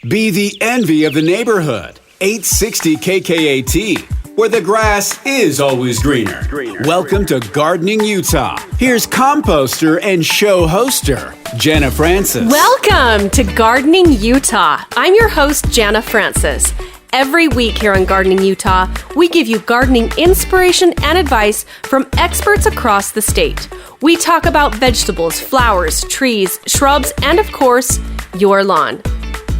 Be the envy of the neighborhood. 860 KKAT, where the grass is always greener. Welcome to Gardening Utah. Here's composter and show hoster, Jana Francis. Welcome to Gardening Utah. I'm your host, Jana Francis. Every week here on Gardening Utah, we give you gardening inspiration and advice from experts across the state. We talk about vegetables, flowers, trees, shrubs, and of course, your lawn.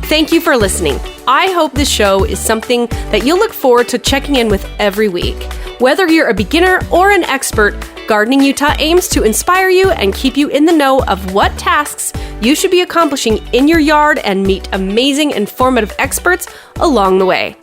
Thank you for listening. I hope this show is something that you'll look forward to checking in with every week. Whether you're a beginner or an expert, Gardening Utah aims to inspire you and keep you in the know of what tasks you should be accomplishing in your yard and meet amazing, informative experts along the way.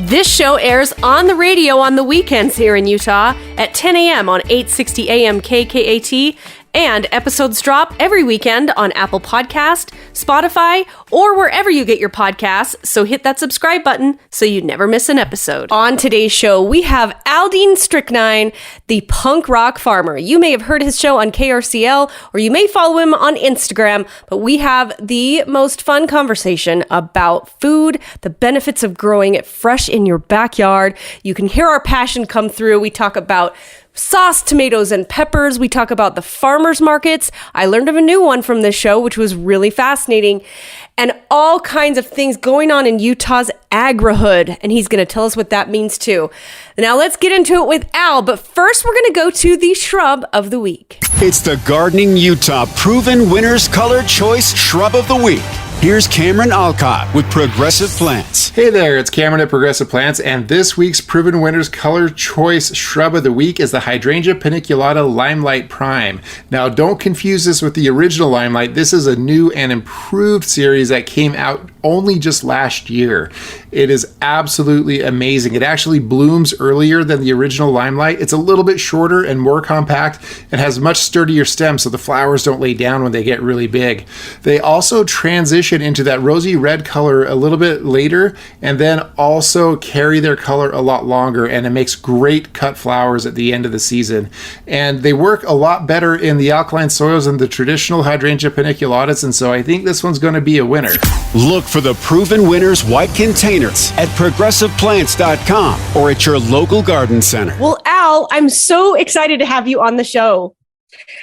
This show airs on the radio on the weekends here in Utah at 10 a.m. on 860 AM KKAT, and episodes drop every weekend on Apple Podcast, Spotify, or wherever you get your podcasts, so hit that subscribe button so you never miss an episode. On today's show, we have Aldine Strychnine, the punk rock farmer. You may have heard his show on KRCL, or you may follow him on Instagram, but we have the most fun conversation about food, the benefits of growing it fresh in your backyard. You can hear our passion come through. We talk about sauce, tomatoes, and peppers. We talk about the farmers markets. I learned of a new one from this show, which was really fascinating, and all kinds of things going on in Utah's Agrihood. And he's going to tell us what that means too. Now let's get into it with Al, but first we're going to go to the shrub of the week. It's the Gardening Utah Proven Winners Color Choice Shrub of the Week. Here's Cameron Alcott with Progressive Plants. Hey there, it's Cameron at Progressive Plants, and this week's Proven Winners Color Choice Shrub of the Week is the Hydrangea Paniculata Limelight Prime. Now, don't confuse this with the original Limelight. This is a new and improved series that came out only just last year. It is absolutely amazing. It actually blooms earlier than the original Limelight. It's a little bit shorter and more compact and has much sturdier stems, so the flowers don't lay down when they get really big. They also transition into that rosy red color a little bit later, and then also carry their color a lot longer, and it makes great cut flowers at the end of the season. And they work a lot better in the alkaline soils than the traditional Hydrangea paniculatas, and so I think this one's going to be a winner. Look for the Proven Winners white containers at progressiveplants.com or at your local garden center. Well, Al, I'm so excited to have you on the show.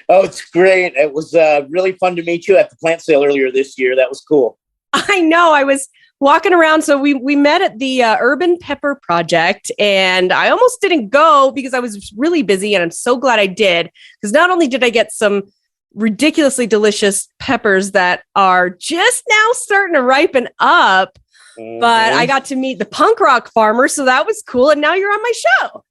Oh, it's great. It was really fun to meet you at the plant sale earlier this year. That was cool. I know. I was walking around. So we met at the Urban Pepper Project, and I almost didn't go because I was really busy, and I'm so glad I did, because not only did I get some ridiculously delicious peppers that are just now starting to ripen up, but I got to meet the punk rock farmer. So that was cool. And now you're on my show.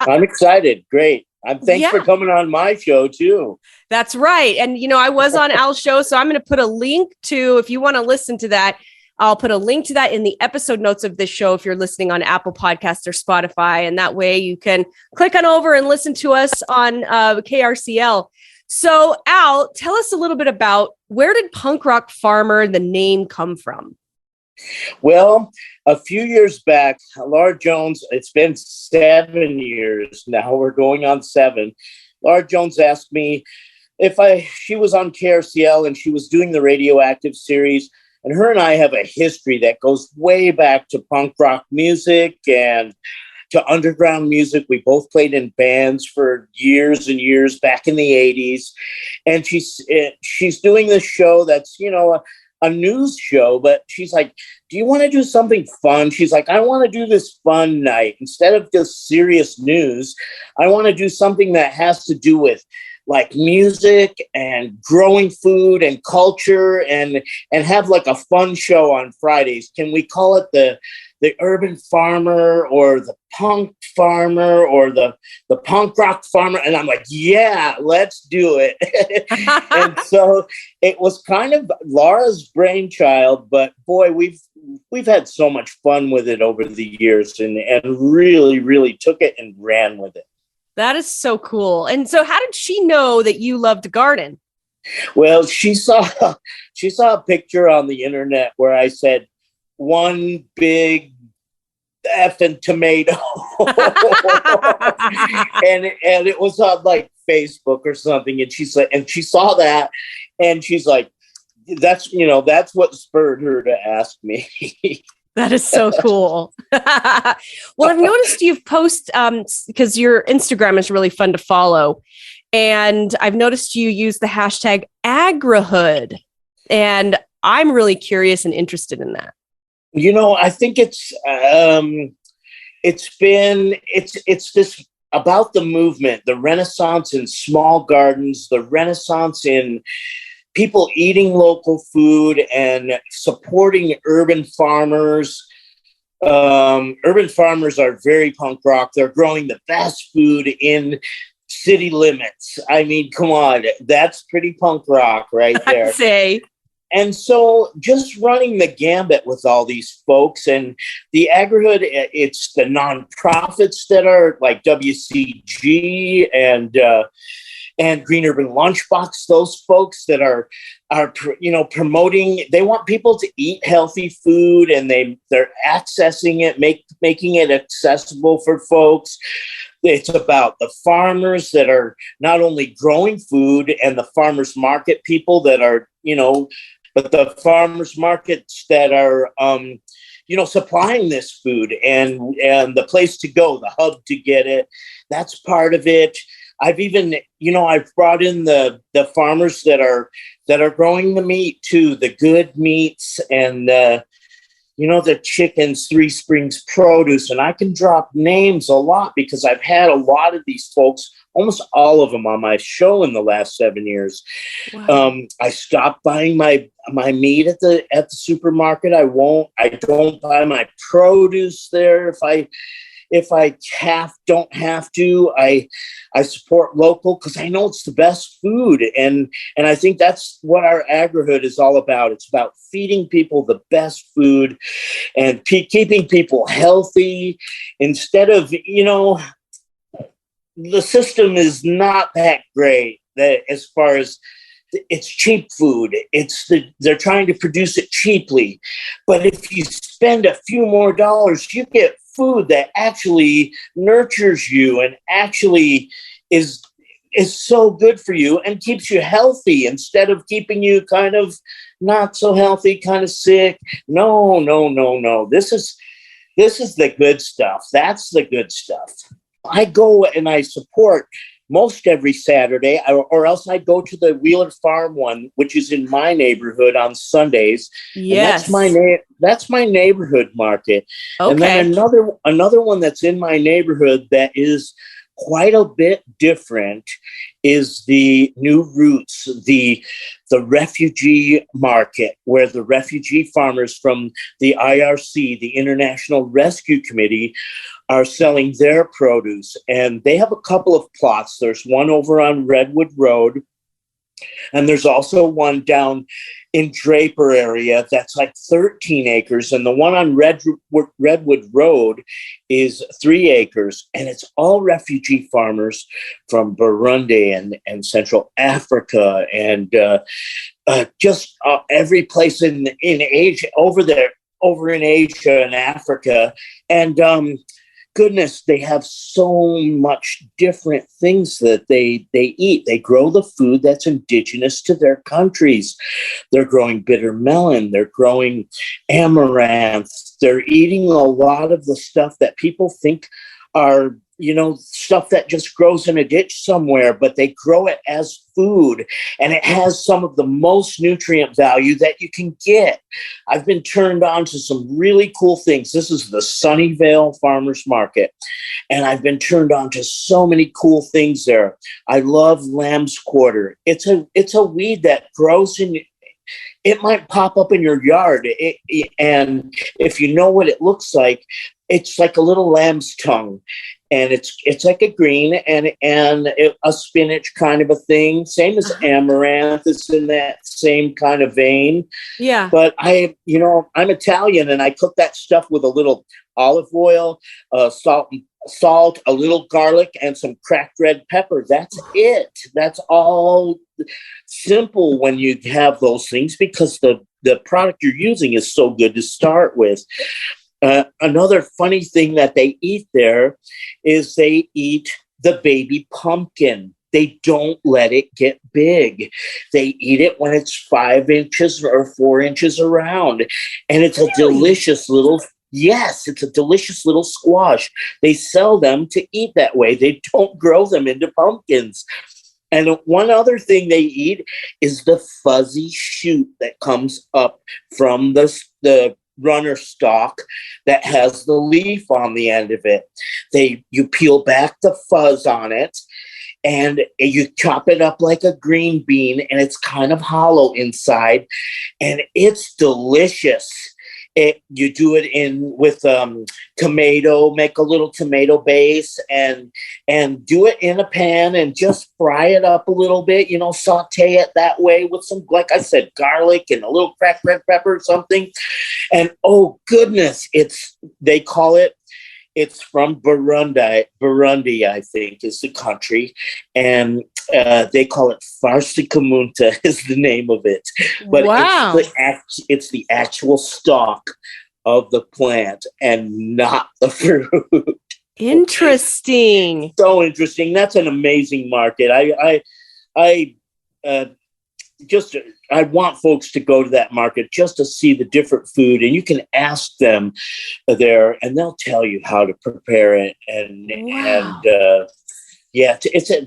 I'm excited. Great. Thanks for coming on my show too. That's right. And, I was on Al's show, so I'm going to put a link to, if you want to listen to that, I'll put a link to that in the episode notes of this show if you're listening on Apple Podcasts or Spotify. And that way you can click on over and listen to us on KRCL. So, Al, tell us a little bit about, where did punk rock farmer, the name, come from? Well, a few years back, Laura Jones, it's been 7 years now, we're going on 7. Laura Jones asked me she was on KRCL and she was doing the Radioactive series, and her and I have a history that goes way back to punk rock music and to underground music. We both played in bands for years and years back in the 80s. And she's doing this show that's, a news show, but she's like, do you want to do something fun? She's like, I want to do this fun night. Instead of just serious news, I want to do something that has to do with like music and growing food and culture, and have like a fun show on Fridays. Can we call it the urban farmer or the punk farmer or the punk rock farmer? And I'm like, yeah, let's do it. And so it was kind of Laura's brainchild, but boy, we've had so much fun with it over the years, and really, really took it and ran with it. That is so cool. And so how did she know that you love to garden? Well, she saw a picture on the internet where I said, one big effing tomato. and it was on like Facebook or something. And she saw that, and she's like, that's what spurred her to ask me. That is so cool. Well, I've noticed you've posted because your Instagram is really fun to follow. And I've noticed you use the hashtag Agrihood. And I'm really curious and interested in that. I think it's this about the movement, the renaissance in small gardens, the renaissance in people eating local food and supporting urban farmers. Urban farmers are very punk rock. They're growing the best food in city limits. I mean, come on, that's pretty punk rock right there. I'd say. And so just running the gambit with all these folks, and the Agrihood, it's the nonprofits that are like WCG and Green Urban Lunchbox, those folks that are promoting. They want people to eat healthy food, and they're accessing it, making it accessible for folks. It's about the farmers that are not only growing food and the farmers market people that are, but the farmers markets that are, supplying this food and the place to go, the hub to get it. That's part of it. I've even, I've brought in the farmers that are growing the meat too, the good meats and the chickens, Three Springs Produce. And I can drop names a lot because I've had a lot of these folks, almost all of them on my show in the last 7 years. Wow. I stopped buying my meat at the supermarket. I don't buy my produce there if I don't have to. I support local because I know it's the best food. And I think that's what our Agrihood is all about. It's about feeding people the best food and keeping people healthy instead of, the system is not that great as far as it's cheap food. They're trying to produce it cheaply. But if you spend a few more dollars, you get food that actually nurtures you and actually is so good for you and keeps you healthy instead of keeping you kind of not so healthy, kind of sick. No. This is the good stuff. That's the good stuff. I go and I support most every Saturday, or else I go to the Wheeler Farm one, which is in my neighborhood on Sundays. Yes, and that's my neighborhood market. Okay. And then another one that's in my neighborhood that is quite a bit different is the New Roots, the refugee market, where the refugee farmers from the IRC, the International Rescue Committee, are selling their produce. And they have a couple of plots. There's one over on Redwood Road, and there's also one down in Draper area that's like 13 acres. And the one on Redwood Road is 3 acres. And it's all refugee farmers from Burundi and Central Africa and just every place in Asia, over in Asia and Africa. And goodness, they have so much different things that they eat. They grow the food that's indigenous to their countries. They're growing bitter melon. They're growing amaranth. They're eating a lot of the stuff that people think are, stuff that just grows in a ditch somewhere, but they grow it as food, and it has some of the most nutrient value that you can get. I've been turned on to some really cool things. This is the Sunnyvale Farmers Market, and I've been turned on to so many cool things there. I love lamb's quarter. It's a weed that grows in. It might pop up in your yard, and if you know what it looks like, it's like a little lamb's tongue. And it's like a green and a spinach kind of a thing. Same as amaranth. It's in that same kind of vein. Yeah. But I'm Italian, and I cook that stuff with a little olive oil, salt, a little garlic, and some cracked red pepper. That's it. That's all simple when you have those things because the product you're using is so good to start with. Another funny thing that they eat there is they eat the baby pumpkin. they don't let it get big. They eat it when it's 5 inches or 4 inches around. And it's a delicious little, yes, it's a delicious little squash. They sell them to eat that way. They don't grow them into pumpkins. And one other thing they eat is the fuzzy shoot that comes up from the runner stalk that has the leaf on the end of it. You peel back the fuzz on it and you chop it up like a green bean, and it's kind of hollow inside, and it's delicious. You do it with tomato, make a little tomato base, and do it in a pan and just fry it up a little bit, saute it that way with some, like I said, garlic and a little cracked red pepper or something. And oh goodness, they call it, it's from Burundi, I think is the country. And they call it Farsikamunta is the name of it. But wow. It's the actual stalk of the plant and not the fruit. Interesting. So interesting. That's an amazing market. I want folks to go to that market just to see the different food, and you can ask them there, and they'll tell you how to prepare it.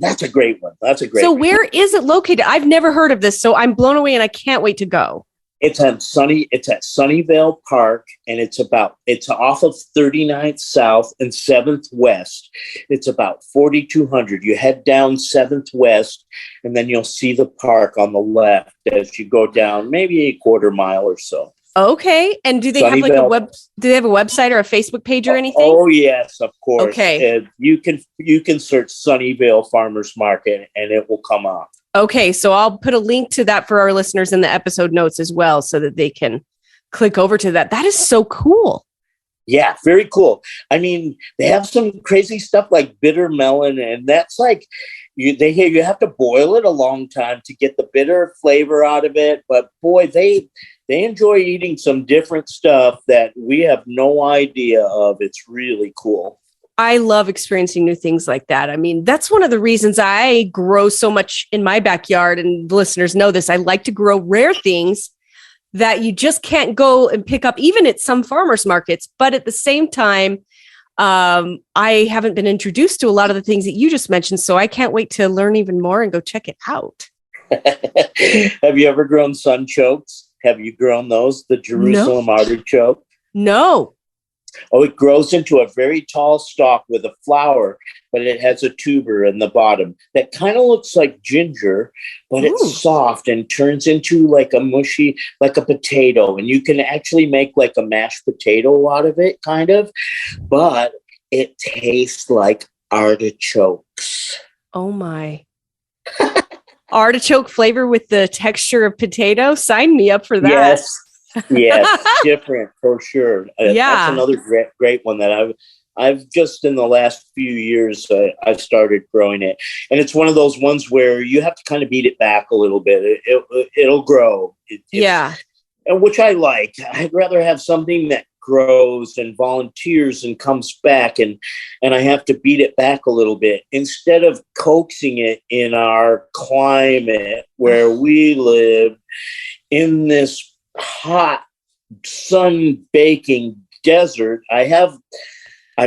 That's a great one. So where is it located? I've never heard of this, so I'm blown away, and I can't wait to go. It's at Sunnyvale Park, and it's off of 39th South and 7th West. It's about 4,200. You head down 7th West, and then you'll see the park on the left as you go down maybe a quarter mile or so. Okay. And do they have like do they have a website or a Facebook page or anything? Oh yes, of course. Okay. You can search Sunnyvale Farmers Market and it will come up. Okay, so I'll put a link to that for our listeners in the episode notes as well so that they can click over to that. That is so cool. Yeah, very cool. I mean, they have some crazy stuff like bitter melon, and that's like you have to boil it a long time to get the bitter flavor out of it. But boy, they enjoy eating some different stuff that we have no idea of. It's really cool. I love experiencing new things like that. I mean, that's one of the reasons I grow so much in my backyard, and listeners know this. I like to grow rare things that you just can't go and pick up even at some farmers markets. But at the same time, I haven't been introduced to a lot of the things that you just mentioned. So I can't wait to learn even more and go check it out. Have you ever grown sunchokes? Have you grown those? The Jerusalem artichoke? No. Oh, it grows into a very tall stalk with a flower, but it has a tuber in the bottom that kind of looks like ginger, but it's soft and turns into like a mushy, like a potato. And you can actually make like a mashed potato out of it, kind of, but it tastes like artichokes. Oh my. Artichoke flavor with the texture of potato? Sign me up for that. Yes, different for sure. That's another great one that I've just in the last few years I've started growing it, and it's one of those ones where you have to kind of beat it back a little bit. It'll grow. And which I like. I'd rather have something that grows and volunteers and comes back, and I have to beat it back a little bit instead of coaxing it in our climate where we live in this hot sun baking desert. I've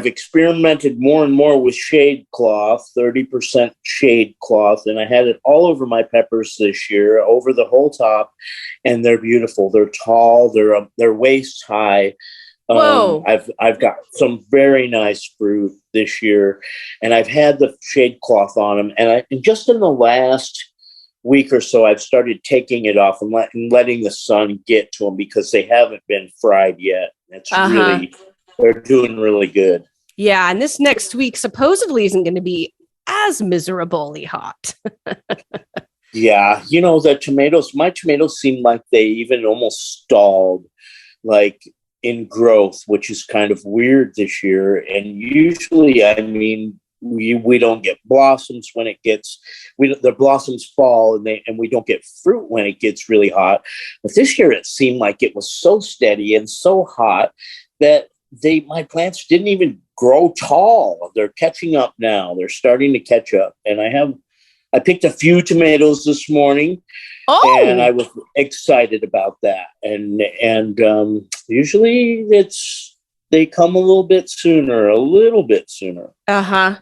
experimented more and more with shade cloth, 30% shade cloth, and I had it all over my peppers this year, over the whole top, and they're beautiful. They're tall. They're waist high. Whoa. I've got some very nice fruit this year, and I've had the shade cloth on them, and just in the last week or so, I've started taking it off and letting the sun get to them because they haven't been fried yet. It's they're doing really good. Yeah, and this next week supposedly isn't going to be as miserably hot. Yeah, my tomatoes seem like they even almost stalled, like in growth, which is kind of weird this year. And usually, I mean, we don't get blossoms when the blossoms fall and we don't get fruit when it gets really hot. But this year it seemed like it was so steady and so hot that my plants didn't even grow tall. They're catching up now. They're starting to catch up. And I I picked a few tomatoes this morning, and I was excited about that. And usually they come a little bit sooner.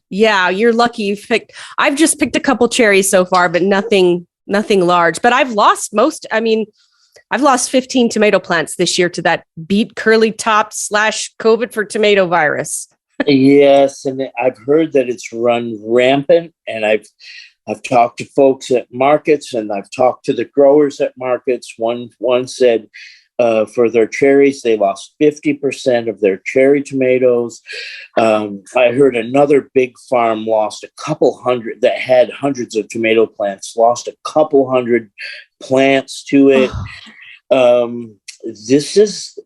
Yeah, you're lucky you picked. I've just picked a couple cherries so far, but nothing large. But I've lost most. I mean, I've lost 15 tomato plants this year to that beet curly top / COVID for tomato virus. Yes, and I've heard that it's run rampant, and I've talked to folks at markets, and I've talked to the growers at markets. One said for their cherries, they lost 50% of their cherry tomatoes. I heard another big farm lost a couple hundred that had hundreds of tomato plants, lost a couple hundred plants to it. This is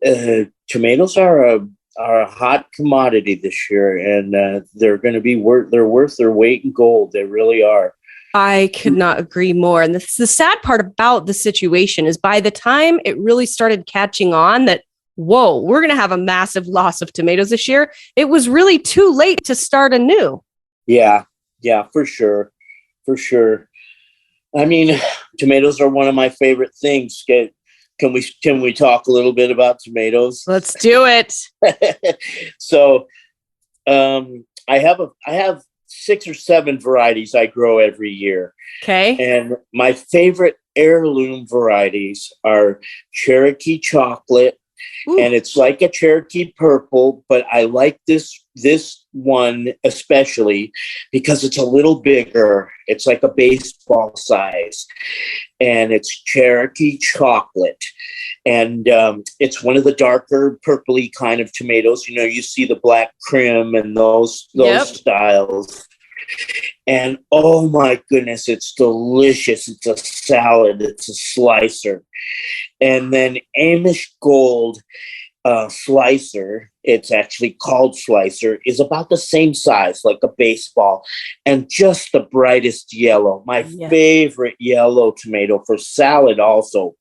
tomatoes are a hot commodity this year, and they're going to be worth their weight in gold. They really are. I could not agree more. And the sad part about the situation is by the time it really started catching on that, whoa, we're going to have a massive loss of tomatoes this year, it was really too late to start anew. Yeah, for sure. I mean, tomatoes are one of my favorite things. Can we talk a little bit about tomatoes? Let's do it. So, I have 6 or 7 varieties I grow every year. Okay. And my favorite heirloom varieties are Cherokee chocolate. Ooh. And it's like a Cherokee purple, but I like this one especially because it's a little bigger. It's like a baseball size, and it's Cherokee chocolate. And it's one of the darker purpley kind of tomatoes. You know, you see the black crim and those styles. And oh my goodness, it's delicious. It's a salad. It's a slicer. And then Amish Gold slicer, it's actually called slicer, is about the same size, like a baseball, and just the brightest yellow. My favorite yellow tomato for salad, also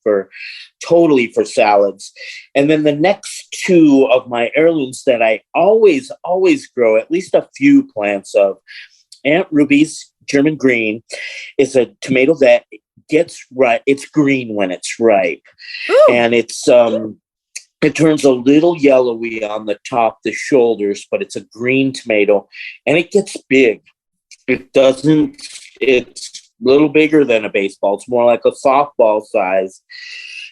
totally for salads. And then the next 2 of my heirlooms that I always grow at least a few plants of, Aunt Ruby's German Green is a tomato that gets ripe. It's green when it's ripe. Ooh. And it's it turns a little yellowy on the top, the shoulders, but it's a green tomato, and it gets big. It's a little bigger than a baseball. It's more like a softball size.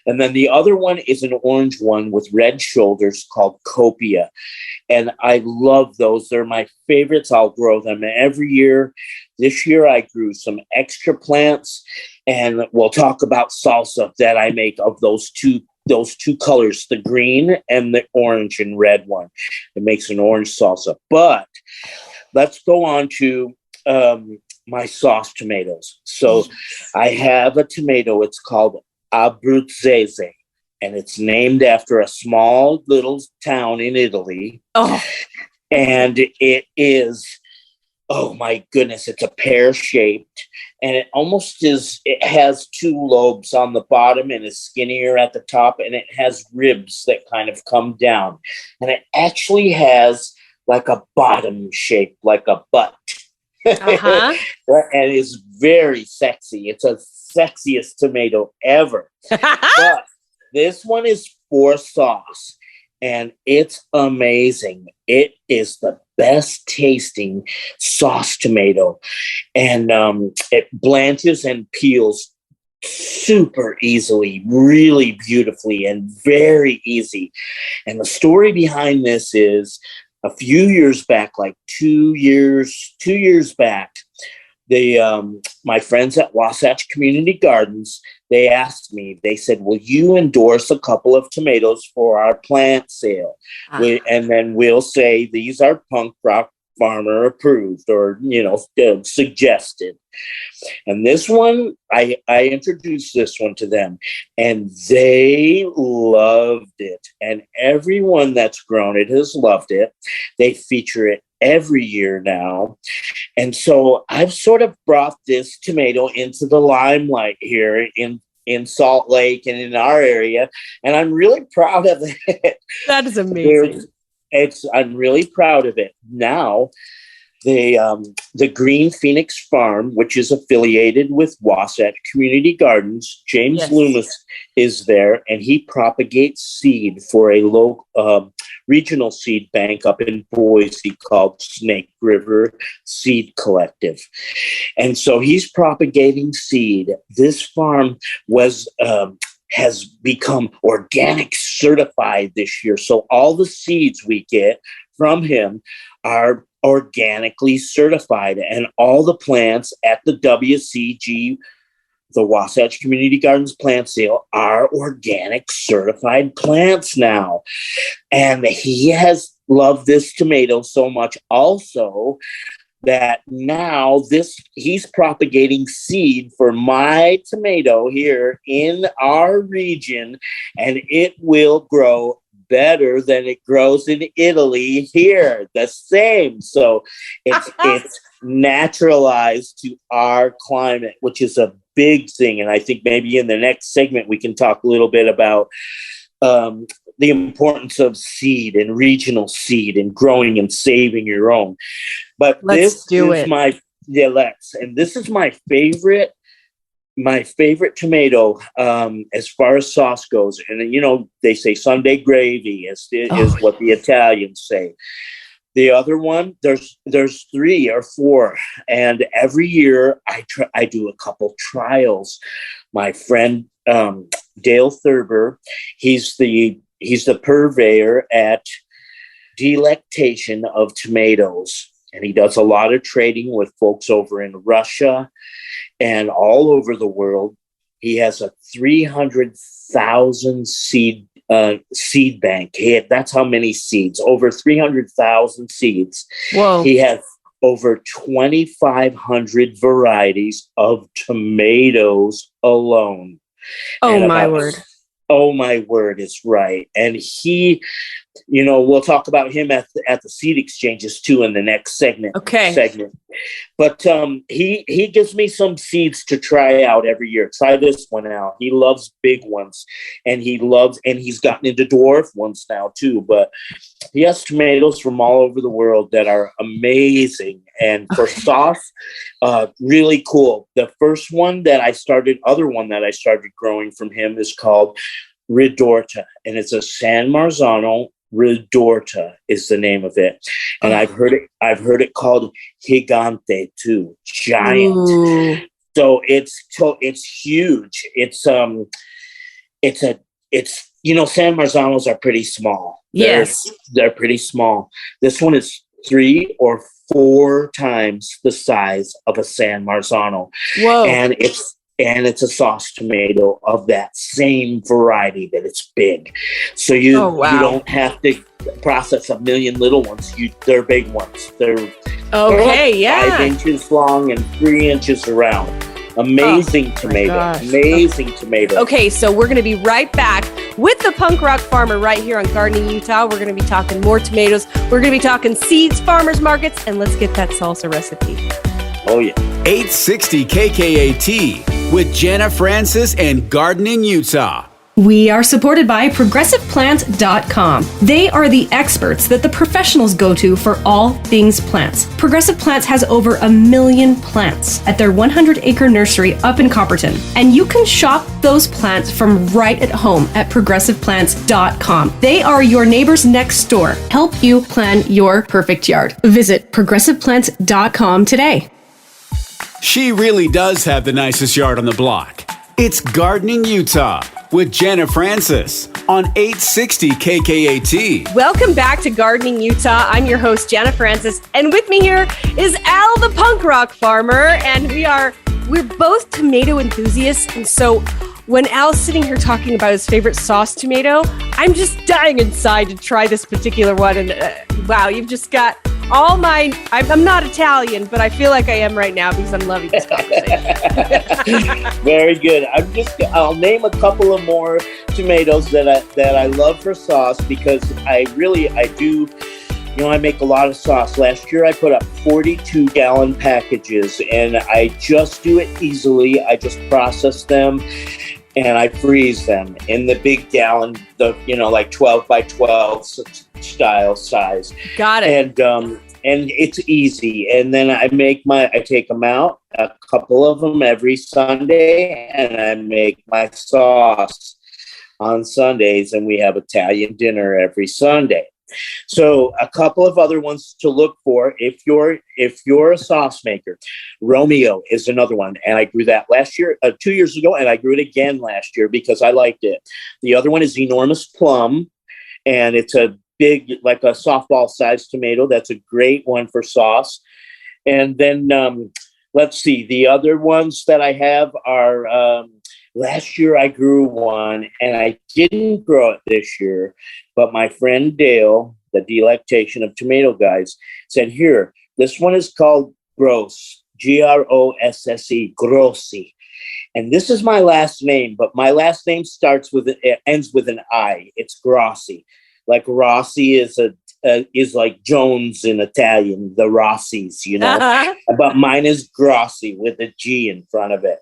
And then the other one is an orange one with red shoulders called Copia. And I love those. They're my favorites. I'll grow them every year. This year I grew some extra plants, and we'll talk about salsa that I make of those two colors, the green and the orange and red one. It makes an orange salsa. But let's go on to my sauce tomatoes. So I have a tomato. It's called Abruzzese, and it's named after a small little town in Italy. Oh. And it is, oh my goodness, it's a pear-shaped, and it has 2 lobes on the bottom and is skinnier at the top, and it has ribs that kind of come down. And it actually has like a bottom shape, like a butt. Uh-huh. And is very sexy. It's a sexiest tomato ever. But this one is for sauce, and it's amazing. It is the best tasting sauce tomato, and it blanches and peels super easily, really beautifully, and very easy. And the story behind this is a few years back, like 2 years back, my friends at Wasatch Community Gardens, they asked me, they said, will you endorse a couple of tomatoes for our plant sale? And then we'll say these are punk rock farmer approved, or, suggested. And this one, I introduced this one to them, and they loved it. And everyone that's grown it has loved it. They feature it every year now. And so I've sort of brought this tomato into the limelight here in Salt Lake and in our area. And I'm really proud of it. That is amazing. I'm really proud of it. Now, the Green Phoenix Farm, which is affiliated with Wasatch Community Gardens. James Loomis is there, and he propagates seed for a local regional seed bank up in Boise called Snake River Seed Collective. And so he's propagating seed. This farm has become organic certified this year. So all the seeds we get from him are organically certified, and all the plants at the WCG, the Wasatch Community Gardens plant sale, are organic certified plants now. And he has loved this tomato so much also that now he's propagating seed for my tomato here in our region, and it will grow better than it grows in Italy here. The same. So it's naturalized to our climate, which is a big thing. And I think maybe in the next segment we can talk a little bit about the importance of seed and regional seed and growing and saving your own. But this is my favorite tomato as far as sauce goes. And, you know, they say Sunday gravy is what the Italians say. The other one, there's 3 or 4. And every year I do a couple trials. My friend Dale Thurber, he's the purveyor at Delectation of Tomatoes. And he does a lot of trading with folks over in Russia and all over the world. He has a 300,000 seed bank. That's how many seeds, over 300,000 seeds. Whoa. He has over 2,500 varieties of tomatoes alone. Oh, my word. Oh, my word is right. And he, you know, we'll talk about him at the seed exchanges too in the next segment. But he gives me some seeds to try out every year. Try this one out. He loves big ones, and he's gotten into dwarf ones now too. But he has tomatoes from all over the world that are amazing. And for sauce, really cool. The first one that I started growing from him is called Ridorta, and it's a San Marzano. Ridorta is the name of it, and I've heard it called Gigante too, giant. Ooh. So it's huge. It's San Marzanos are pretty small. They're pretty small. This one is 3 or 4 times the size of a San Marzano. Whoa! And it's a sauce tomato of that same variety that it's big. So you don't have to process a million little ones. They're big ones. They're 5 inches long and 3 inches around. Amazing tomato. Amazing tomato. Okay, so we're going to be right back with the punk rock farmer right here on Gardening Utah. We're going to be talking more tomatoes. We're going to be talking seeds, farmers markets, and let's get that salsa recipe. Oh, yeah. 860 KKAT with Jana Francis and Gardening Utah. We are supported by ProgressivePlants.com. They are the experts that the professionals go to for all things plants. Progressive Plants has over 1 million plants at their 100-acre nursery up in Copperton. And you can shop those plants from right at home at ProgressivePlants.com. They are your neighbors next door. Help you plan your perfect yard. Visit ProgressivePlants.com today. She really does have the nicest yard on the block. It's Gardening Utah with Jana Francis on 860 KKAT. Welcome back to Gardening Utah. I'm your host, Jana Francis, and with me here is Al the punk rock farmer, and we're both tomato enthusiasts, and so when Al's sitting here talking about his favorite sauce tomato, I'm just dying inside to try this particular one, and wow, you've just got all my, I'm not Italian, but I feel like I am right now because I'm loving this conversation. Very good. I'll name a couple of more tomatoes that I love for sauce because I do, I make a lot of sauce. Last year I put up 42-gallon packages, and I just do it easily. I just process them and I freeze them in the big gallon, like 12 by 12 style size. Got it. and it's easy. And then I take them out, a couple of them every Sunday, and I make my sauce on Sundays, and we have Italian dinner every Sunday. So a couple of other ones to look for if you're a sauce maker. Romeo is another one, and I grew that last year, 2 years ago, and I grew it again last year because I liked it. The other one is Enormous Plum, and it's a big, like a softball sized tomato. That's a great one for sauce. And then let's see, the other ones that I have are last year I grew one, and I didn't grow it this year, but my friend Dale, the Delectation of Tomato Guys, said, here, this one is called Gross, Grosse, Grossi. And this is my last name, but my last name ends with an I. It's Grossi. Like Rossi is like Jones in Italian, the Rossis, But mine is Grossi with a G in front of it.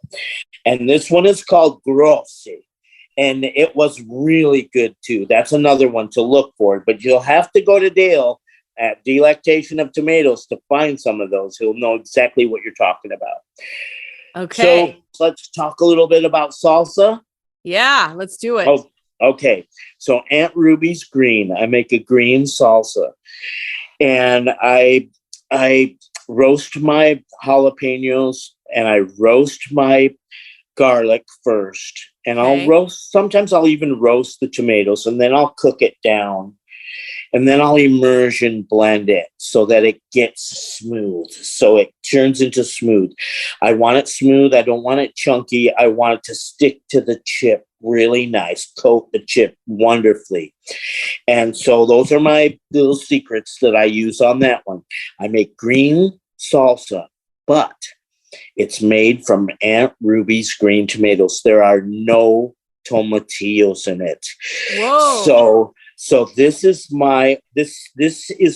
And this one is called Grossi. And it was really good too. That's another one to look for. But you'll have to go to Dale at Delectation of Tomatoes to find some of those. He'll know exactly what you're talking about. Okay. So let's talk a little bit about salsa. Yeah, let's do it. Oh, okay. So Aunt Ruby's green. I make a green salsa. And I roast my jalapenos, and I roast my garlic first. And sometimes I'll even roast the tomatoes, and then I'll cook it down. And then I'll immersion blend it so that it gets smooth. So it turns into smooth. I want it smooth. I don't want it chunky. I want it to stick to the chip really nice, coat the chip wonderfully. And so those are my little secrets that I use on that one. I make green salsa, but it's made from Aunt Ruby's green tomatoes. There are no tomatillos in it. Whoa. So this is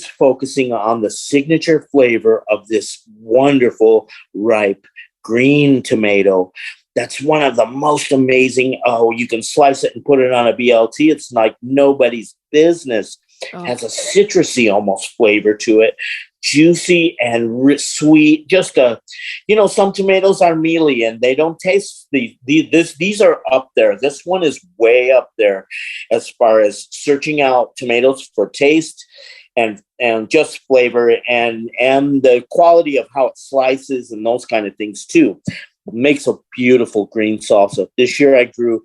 focusing on the signature flavor of this wonderful ripe green tomato. That's one of the most amazing. Oh, you can slice it and put it on a BLT. It's like nobody's business. Oh. Has a citrusy almost flavor to it. Juicy and sweet. Just some tomatoes are mealy and they don't taste these are up there. This one is way up there as far as searching out tomatoes for taste and just flavor and the quality of how it slices and those kind of things too. It makes a beautiful green salsa. This year I grew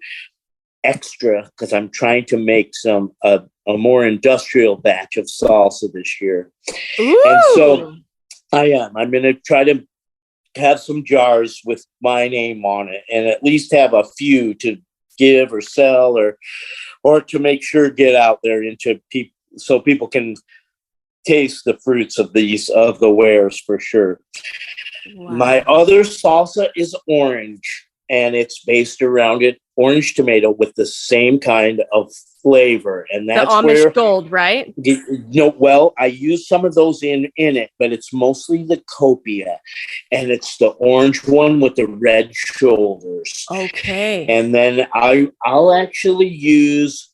extra because I'm trying to make a more industrial batch of salsa this year. Ooh. And so I'm going to try to have some jars with my name on it and at least have a few to give or sell or to make sure get out there into people so people can taste the fruits of the wares for sure. Wow. My other salsa is orange, and it's based around orange tomato with the same kind of flavor. And that's the Amish gold, right? I use some of those in it, but it's mostly the copia. And it's the orange one with the red shoulders. Okay. And then I'll actually use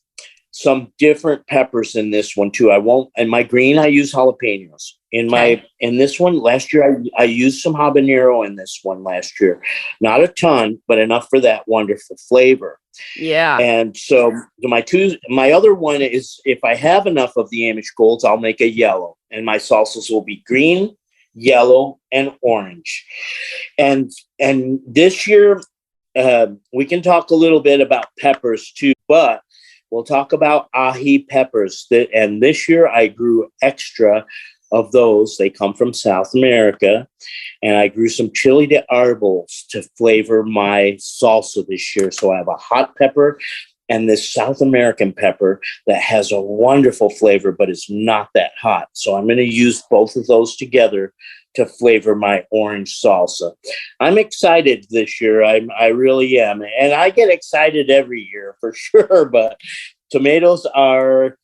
some different peppers in this one too. In my green, I use jalapenos. In this one last year, I used some habanero in this one last year. Not a ton, but enough for that wonderful flavor. Yeah. And so my other one is if I have enough of the Amish golds, I'll make a yellow, and my salsas will be green, yellow, and orange. And this year, we can talk a little bit about peppers too, but we'll talk about ají peppers. And this year I grew extra of those. They come from South America. And I grew some chili de árboles to flavor my salsa this year. So I have a hot pepper and this South American pepper that has a wonderful flavor, but it's not that hot. So I'm going to use both of those together to flavor my orange salsa. I'm excited this year. I really am. And I get excited every year for sure, but tomatoes are,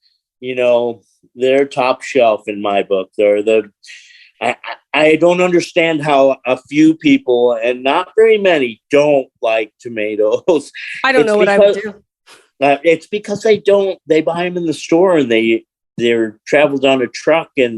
they're top shelf in my book. I don't understand how a few people, and not very many, don't like tomatoes. I don't know what I would do. It's because they buy them in the store and they're traveled on a truck and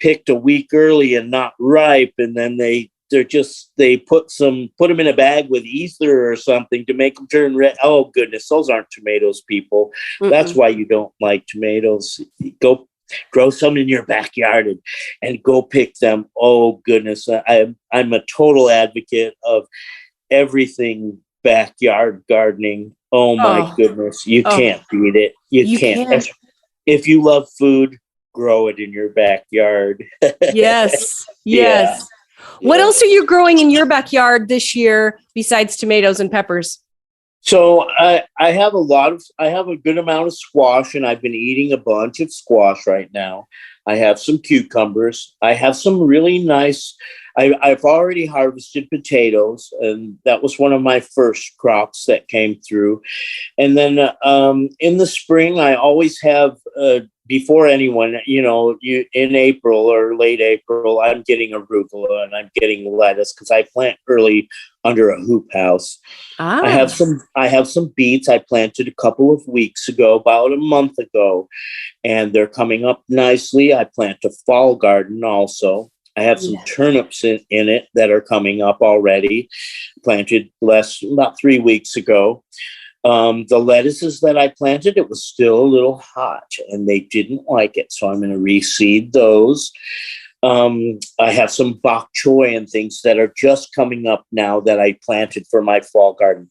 picked a week early and not ripe, and then they put them in a bag with ether or something to make them turn red. Oh goodness, those aren't tomatoes, people. Mm-mm. That's why you don't like tomatoes. Go grow some in your backyard and go pick them. Oh goodness, I'm a total advocate of everything backyard gardening. Oh my goodness, you can't beat it. You can't. If you love food, grow it in your backyard. Yes. Yeah. What else are you growing in your backyard this year besides tomatoes and peppers? So I have a good amount of squash, and I've been eating a bunch of squash right now. I have some cucumbers. I have some really nice. I've already harvested potatoes, and that was one of my first crops that came through. And then in the spring, I always have, before anyone, in April or late April, I'm getting arugula and I'm getting lettuce because I plant early under a hoop house. I have some beets I planted a couple of weeks ago, about a month ago, and they're coming up nicely. I plant a fall garden also. I have some turnips in it that are coming up already, planted about 3 weeks ago. The lettuces that I planted, it was still a little hot and they didn't like it. So I'm going to reseed those. I have some bok choy and things that are just coming up now that I planted for my fall garden.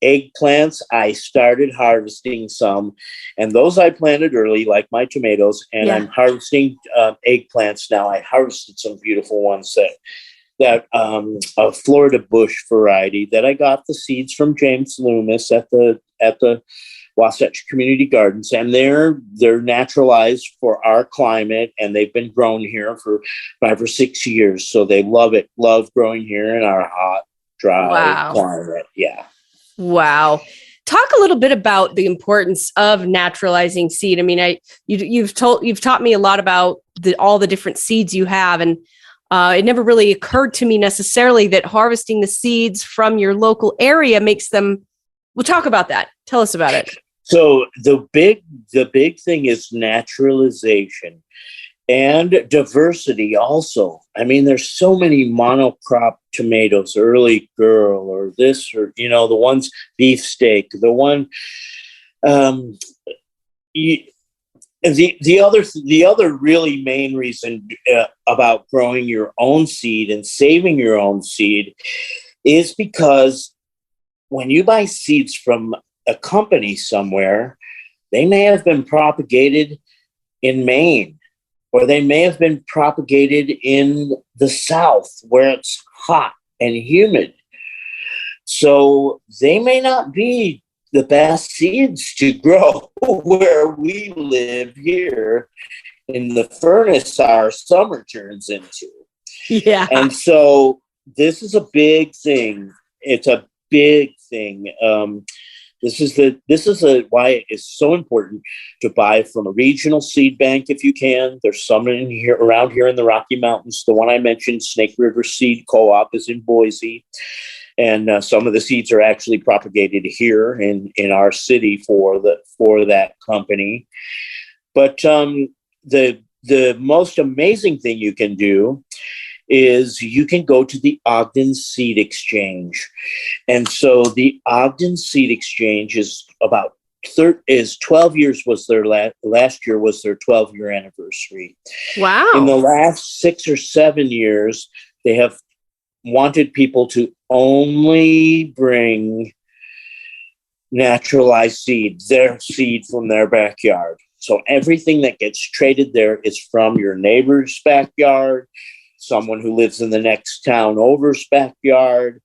Eggplants, I started harvesting some, and those I planted early, like my tomatoes, and I'm harvesting eggplants now. I harvested some beautiful ones that a Florida bush variety that I got the seeds from James Loomis at the Wasatch Community Gardens, and they're naturalized for our climate, and they've been grown here for 5 or 6 years. So they love growing here in our hot, dry climate. Yeah. Wow. Talk a little bit about the importance of naturalizing seed. I mean, you've taught me a lot about all the different seeds you have, and it never really occurred to me necessarily that harvesting the seeds from your local area makes them. We'll talk about that. Tell us about it. So the big thing is naturalization and diversity also. I mean, there's so many monocrop tomatoes, early girl or this, or, the ones beefsteak, the one, the other really main reason about growing your own seed and saving your own seed is because when you buy seeds from a company somewhere, they may have been propagated in Maine, or they may have been propagated in the South where it's hot and humid. So they may not be the best seeds to grow where we live here in the furnace our summer turns into. Yeah. And so this is a big thing. It's a big thing. This is why it is so important to buy from a regional seed bank if you can. There's some around here in the Rocky Mountains. The one I mentioned, Snake River Seed Co-op, is in Boise, and some of the seeds are actually propagated here in our city for that company. But the most amazing thing you can do is you can go to the Ogden Seed Exchange. And so the Ogden Seed Exchange is 12 years was their last year was their 12-year anniversary. Wow. In the last 6 or 7 years, they have wanted people to only bring naturalized seeds, their seed from their backyard. So everything that gets traded there is from your neighbor's backyard, someone who lives in the next town over's backyard.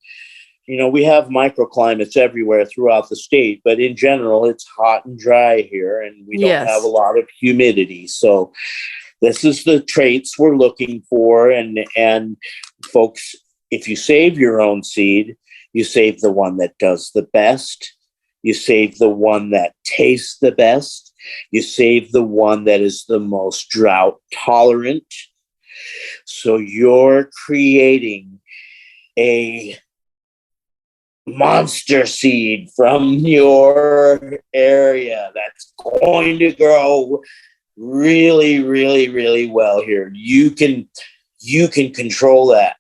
We have microclimates everywhere throughout the state, but in general, it's hot and dry here, and we don't have a lot of humidity. So this is the traits we're looking for. And folks, if you save your own seed, you save the one that does the best. You save the one that tastes the best. You save the one that is the most drought tolerant. So you're creating a monster seed from your area that's going to grow really, really, really well here. You can control that.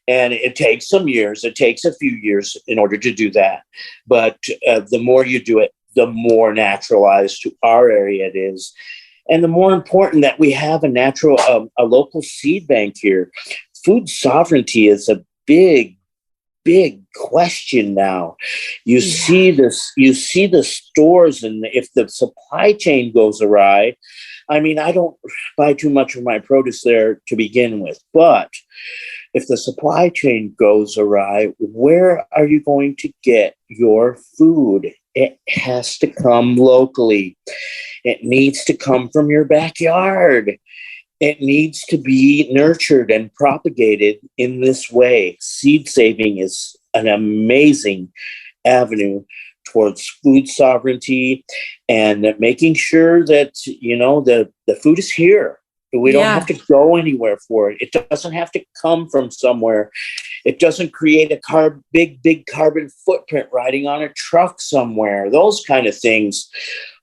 And it takes some years. It takes a few years in order to do that. But the more you do it, the more naturalized to our area it is. And the more important that we have a local seed bank here. Food sovereignty is a big question now. You see the stores, and if the supply chain goes awry, I mean, I don't buy too much of my produce there to begin with, but if the supply chain goes awry, where are you going to get your food? It has to come locally. It needs to come from your backyard. It needs to be nurtured and propagated in this way. Seed saving is an amazing avenue towards food sovereignty and making sure that, the food is here. We don't have to go anywhere for it. It doesn't have to come from somewhere. It doesn't create a big carbon footprint riding on a truck somewhere. Those kind of things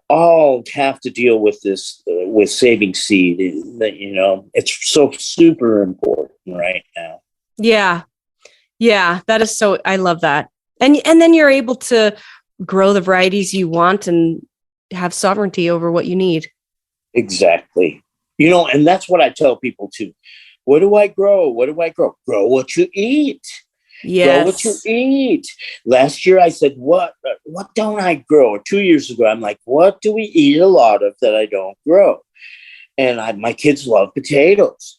all have to deal with this, with saving seed. It's so super important right now. Yeah, that is so, I love that. And then you're able to grow the varieties you want and have sovereignty over what you need. Exactly. And that's what I tell people too. What do I grow? What do I grow? Grow what you eat. Yes. Grow what you eat. Last year I said, what don't I grow? 2 years ago, I'm like, what do we eat a lot of that I don't grow? And my kids love potatoes.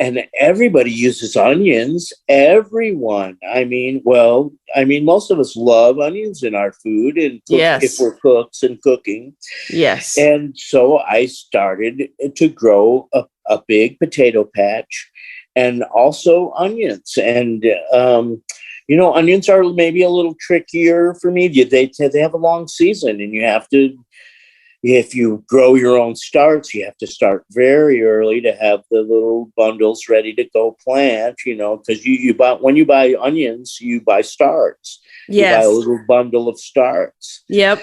And everybody uses onions. Everyone. Most of us love onions in our food and if we're cooks and cooking. Yes. And so I started to grow a big potato patch and also onions. And, onions are maybe a little trickier for me. They have a long season, and you have to, if you grow your own starts, you have to start very early to have the little bundles ready to go plant, because when you buy onions, you buy starts. Yes. You buy a little bundle of starts. Yep.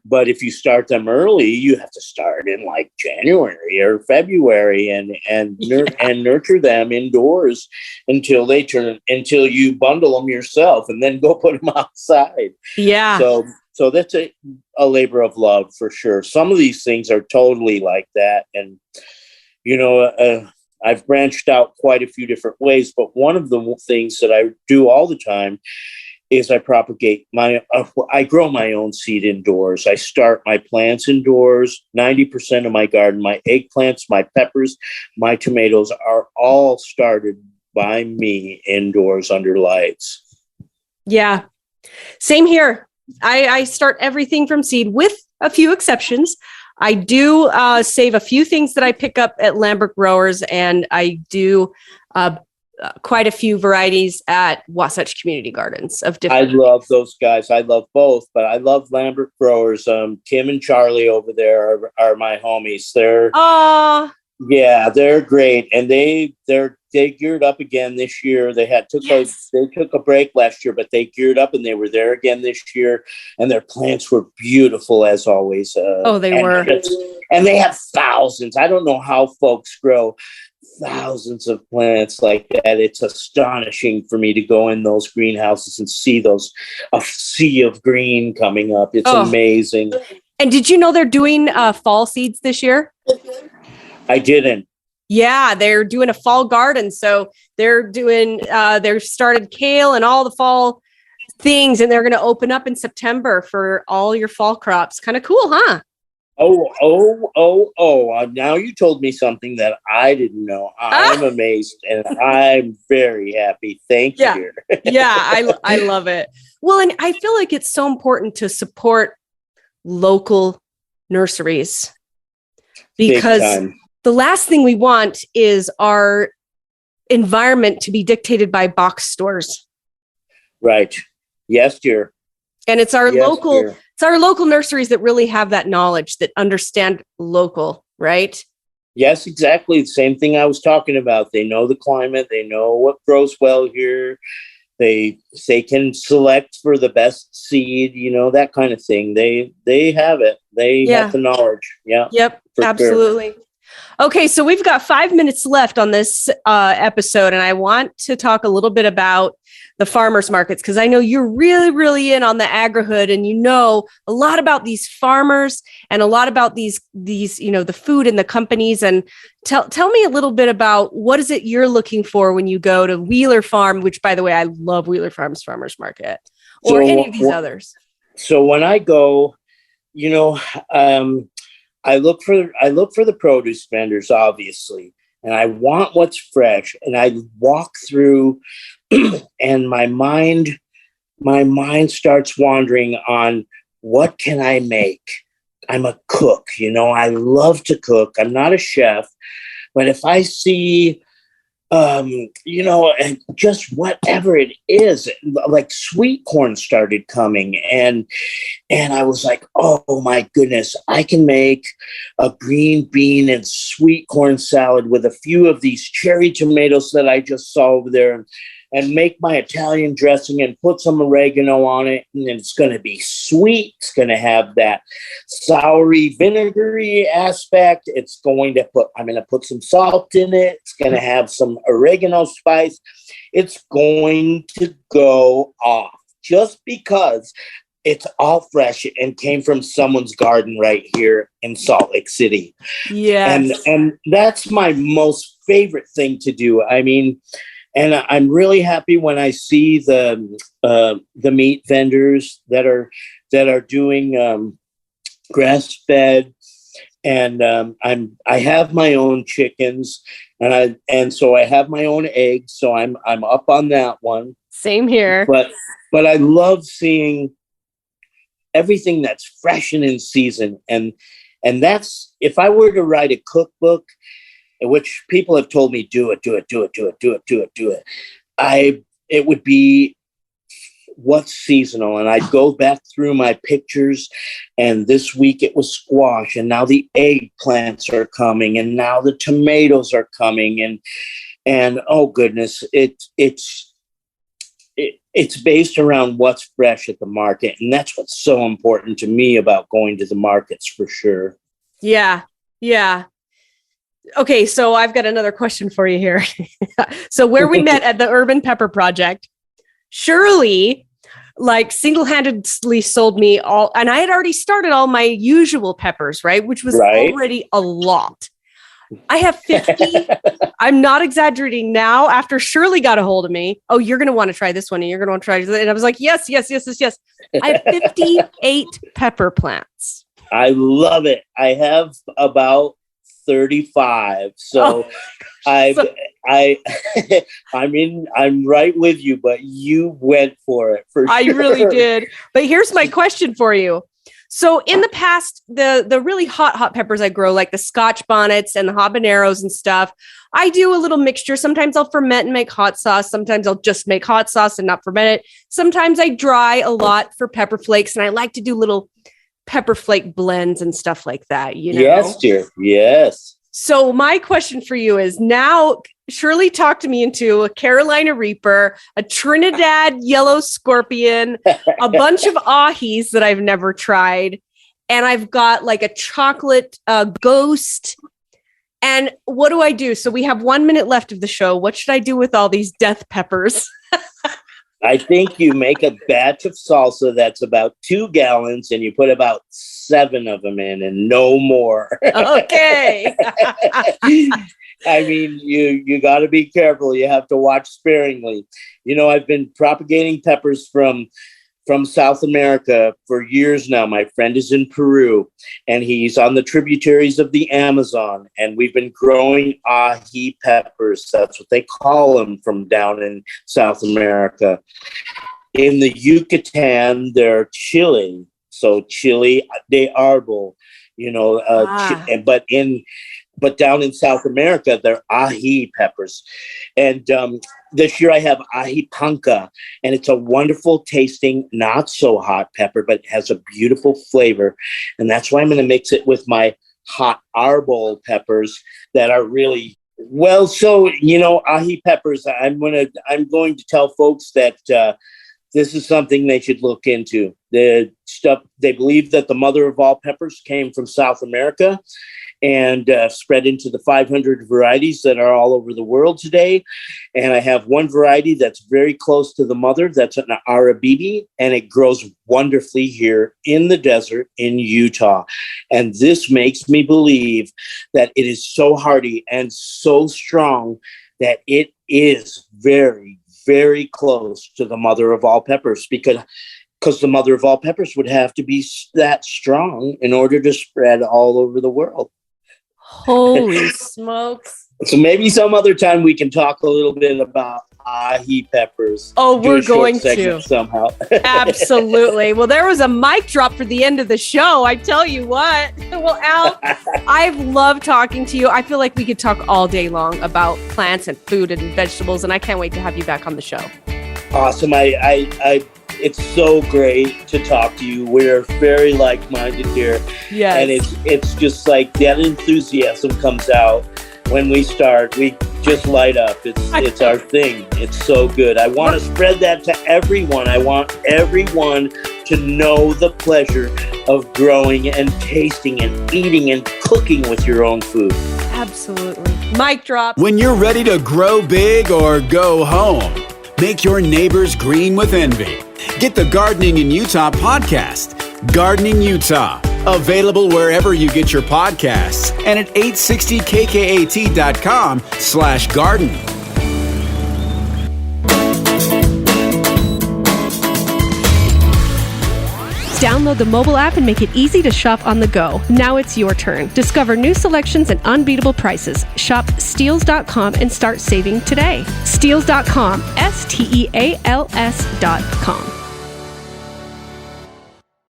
But if you start them early, you have to start in like January or February and nurture them indoors until you bundle them yourself and then go put them outside. Yeah. So that's a labor of love for sure. Some of these things are totally like that. And, I've branched out quite a few different ways, but one of the things that I do all the time is I I grow my own seed indoors. I start my plants indoors. 90% of my garden, my eggplants, my peppers, my tomatoes are all started by me indoors under lights. Yeah. Same here. I start everything from seed with a few exceptions. I do save a few things that I pick up at Lambert Growers, and I do quite a few varieties at Wasatch Community Gardens of different. I love those guys. I love both, but I love Lambert Growers. Kim and Charlie over there are my homies. They're great, and they geared up again this year. They took a break last year, but they geared up and they were there again this year. And their plants were beautiful as always. They were, and they have thousands. I don't know how folks grow thousands of plants like that. It's astonishing for me to go in those greenhouses and see a sea of green coming up. It's amazing. And did you know they're doing fall seeds this year? I didn't. Yeah, they're doing a fall garden. So they're doing, they've started kale and all the fall things, and they're going to open up in September for all your fall crops. Kind of cool, huh? Now you told me something that I didn't know. I'm amazed and I'm very happy. Thank you. Yeah, I love it. Well, and I feel like it's so important to support local nurseries, because the last thing we want is our environment to be dictated by box stores. Right. Yes, dear. And it's our local nurseries that really have that knowledge, that understand local, right? Yes, exactly. The same thing I was talking about. They know the climate. They know what grows well here. they can select for the best seed, that kind of thing. They have it. They have the knowledge. Yeah. Yep. Absolutely. Sure. Okay, so we've got 5 minutes left on this episode, and I want to talk a little bit about the farmers markets, because I know you're really, really in on the Agrihood, and you know a lot about these farmers and a lot about these the food and the companies. And tell me a little bit about what is it you're looking for when you go to Wheeler Farm, which, by the way, I love Wheeler Farm's Farmers Market, or any of these others. So when I go, I look for the produce vendors, obviously, and I want what's fresh. And I walk through, and my mind starts wandering on what can I make. I'm a cook, I love to cook. I'm not a chef, but if I see, and just whatever it is, like sweet corn started coming, and I was like, oh my goodness, I can make a green bean and sweet corn salad with a few of these cherry tomatoes that I just saw over there, and make my Italian dressing and put some oregano on it. And it's going to be sweet. It's going to have that soury, vinegary aspect. I'm going to put some salt in it. It's going to have some oregano spice. It's going to go off just because it's all fresh and came from someone's garden right here in Salt Lake City. Yeah. And that's my most favorite thing to do. I mean, and I'm really happy when I see the meat vendors that are doing grass fed, and I have my own chickens, and so I have my own eggs, so I'm up on that one. Same here. But I love seeing everything that's fresh and in season, and that's, if I were to write a cookbook, which people have told me, do it. It would be what's seasonal. And I'd go back through my pictures, and this week it was squash, and now the eggplants are coming, and now the tomatoes are coming. And oh goodness, it's based around what's fresh at the market. And that's what's so important to me about going to the markets, for sure. Yeah. Yeah. Okay, so I've got another question for you here. So where we met at the Urban Pepper Project, Shirley single-handedly sold me all, and I had already started all my usual peppers, right? Which was already a lot. I have 50. I'm not exaggerating now. After Shirley got a hold of me, oh, you're going to want to try this one, and you're going to want to try this. And I was like, yes. I have 58 pepper plants. I love it. I have about 35. So I'm right with you, but you went for it for sure. I really did. But here's my question for you. So in the past, the really hot peppers I grow, like the Scotch bonnets and the habaneros and stuff, I do a little mixture. Sometimes I'll ferment and make hot sauce. Sometimes I'll just make hot sauce and not ferment it. Sometimes I dry a lot for pepper flakes, and I like to do little pepper flake blends and stuff like that, Yes, dear. Yes. So my question for you is, now Shirley talked me into a Carolina Reaper, a Trinidad Yellow Scorpion, a bunch of ahis that I've never tried. And I've got like a chocolate ghost. And what do I do? So we have 1 minute left of the show. What should I do with all these death peppers? I think you make a batch of salsa that's about 2 gallons, and you put about 7 of them in, and no more. Okay. I mean, you got to be careful. You have to watch sparingly. I've been propagating peppers from South America for years now. My friend is in Peru, and he's on the tributaries of the Amazon, and we've been growing ají peppers. That's what they call them from down in South America. In the Yucatan, they're chili. So chili de árbol, but down in South America, they're ají peppers. And this year I have ají panca, and it's a wonderful tasting, not so hot pepper, but it has a beautiful flavor. And that's why I'm going to mix it with my hot arbol peppers that are really Well, so ahi peppers. I'm going to tell folks that this is something they should look into. The stuff they believe that the mother of all peppers came from South America and spread into the 500 varieties that are all over the world today. And I have one variety that's very close to the mother. That's an Arabibi, and it grows wonderfully here in the desert in Utah. And this makes me believe that it is so hardy and so strong that it is very, very close to the mother of all peppers, because the mother of all peppers would have to be that strong in order to spread all over the world. Holy smokes. So maybe some other time we can talk a little bit about ahi peppers. Oh, we're going to. Somehow. Absolutely. Well, there was a mic drop for the end of the show. I tell you what. Well, Al, I've loved talking to you. I feel like we could talk all day long about plants and food and vegetables, and I can't wait to have you back on the show. Awesome. It's so great to talk to you. We're very like-minded here. Yes. And it's just like that enthusiasm comes out when we start. We just light up. It's our thing. It's so good. I want to spread that to everyone. I want everyone to know the pleasure of growing and tasting and eating and cooking with your own food. Absolutely. Mic drop. When you're ready to grow big or go home, make your neighbors green with envy. Get the Gardening in Utah podcast, Gardening Utah, available wherever you get your podcasts and at 860kkat.com/garden. Download the mobile app and make it easy to shop on the go. Now it's your turn. Discover new selections and unbeatable prices. Shop Steals.com and start saving today. Steals.com, Steals.com.